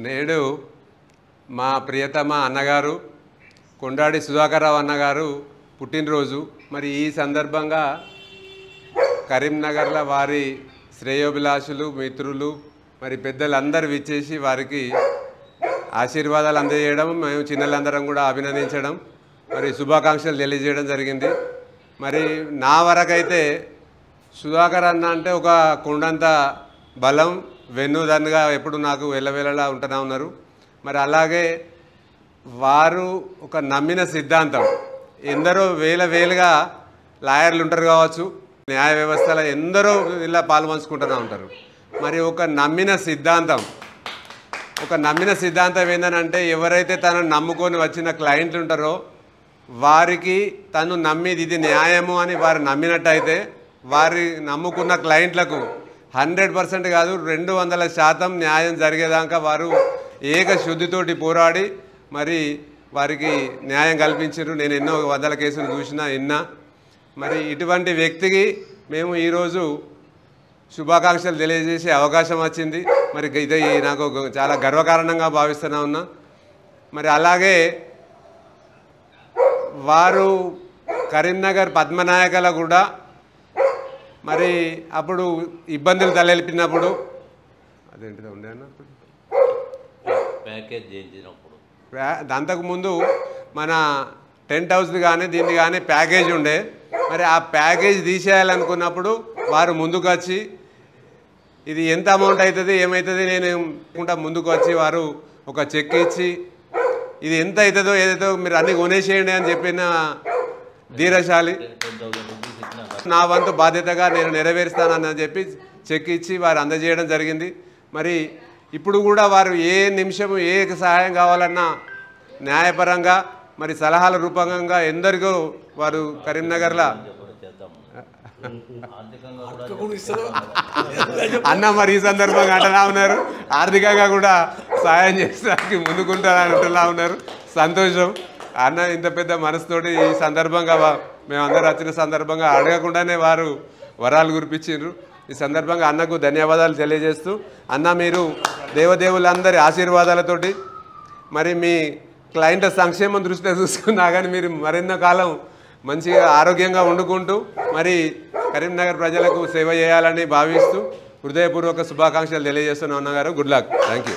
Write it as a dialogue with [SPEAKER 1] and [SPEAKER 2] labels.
[SPEAKER 1] నేడు మా ప్రియతమ అన్నగారు కొండాడి సుధాకర్రావు అన్నగారు పుట్టినరోజు. మరి ఈ సందర్భంగా కరీంనగర్లో వారి శ్రేయోభిలాషులు మిత్రులు మరి పెద్దలందరూ విచ్చేసి వారికి ఆశీర్వాదాలు అందజేయడం, మేము చిన్నలందరం కూడా అభినందించడం, మరి శుభాకాంక్షలు తెలియజేయడం జరిగింది. మరి నా వరకైతే సుధాకర్ అన్న అంటే ఒక కొండంత బలం, వెన్నుదన్నుగా ఎప్పుడు నాకు వెళ్ళవేళలా ఉంటూనే ఉన్నారు. మరి అలాగే వారు ఒక నమ్మిన సిద్ధాంతం, ఎందరో వేలుగా లాయర్లు ఉంటారు కావచ్చు, న్యాయ వ్యవస్థలో ఎందరో ఇలా పాల్పంచుకుంటూనే ఉంటారు. మరి ఒక నమ్మిన సిద్ధాంతం ఏంటంటే ఎవరైతే తనను నమ్ముకొని వచ్చిన క్లయింట్లు ఉంటారో వారికి తను నమ్మిది ఇది న్యాయము అని వారు నమ్మినట్టయితే వారి నమ్ముకున్న క్లయింట్లకు 100% కాదు 200% న్యాయం జరిగేదాకా వారు ఏకశుద్ధితోటి పోరాడి మరి వారికి న్యాయం కల్పించారు. నేను ఎన్నో వందల కేసులు చూసినా. మరి ఇటువంటి వ్యక్తికి మేము ఈరోజు శుభాకాంక్షలు తెలియజేసే అవకాశం వచ్చింది. మరి ఇది నాకు చాలా గర్వకారణంగా భావిస్తూనే ఉన్నా. మరి అలాగే వారు కరీంనగర్ పద్మనాయకల కూడా మరి అప్పుడు ఇబ్బందులు తలెలిపినప్పుడు అదేంటిదో ఉండే అన్నప్పుడు
[SPEAKER 2] ప్యాకేజ్ చేయించినప్పుడు
[SPEAKER 1] అంతకుముందు మన టెంట్ హౌస్ది కానీ దీన్ని కానీ ప్యాకేజ్ ఉండే. మరి ఆ ప్యాకేజ్ తీసేయాలనుకున్నప్పుడు వారు ముందుకు వచ్చి ఇది ఎంత అమౌంట్ అవుతుంది ఏమవుతుంది నేను ముందుకు వచ్చి వారు ఒక చెక్ ఇచ్చి ఇది ఎంత అవుతుందో ఏదైతే మీరు అన్నీ కొనేసేయండి అని చెప్పిన ధీరశాలి. నా వంతు బాధ్యతగా నేను నెరవేరుస్తానని చెప్పి చెక్ ఇచ్చి వారు అందజేయడం జరిగింది. మరి ఇప్పుడు కూడా వారు ఏ నిమిషము ఏ సహాయం కావాలన్నా న్యాయపరంగా మరి సలహాల రూపంగా ఎందరికో వారు కరీంనగర్లో అన్న మరి ఈ సందర్భంగా అంటలా ఉన్నారు, ఆర్థికంగా కూడా సహాయం చేసడానికి ముందుకుంటారని అంటలా ఉన్నారు. సంతోషం. అన్న ఇంత పెద్ద మనసుతోటి ఈ సందర్భంగా మేమందరూ వచ్చిన సందర్భంగా అడగకుండానే వారు వరాలు కురిపించారు. ఈ సందర్భంగా అన్నకు ధన్యవాదాలు తెలియజేస్తూ, అన్న మీరు దేవదేవులందరి ఆశీర్వాదాలతోటి మరి మీ క్లయింట్ల సంక్షేమం దృష్టిలో చూసుకున్నా కానీ మీరు మరెన్నో కాలం మంచిగా ఆరోగ్యంగా వండుకుంటూ మరి కరీంనగర్ ప్రజలకు సేవ చేయాలని భావిస్తూ హృదయపూర్వక శుభాకాంక్షలు తెలియజేస్తున్నా అన్నగారు. Good luck. Thank you.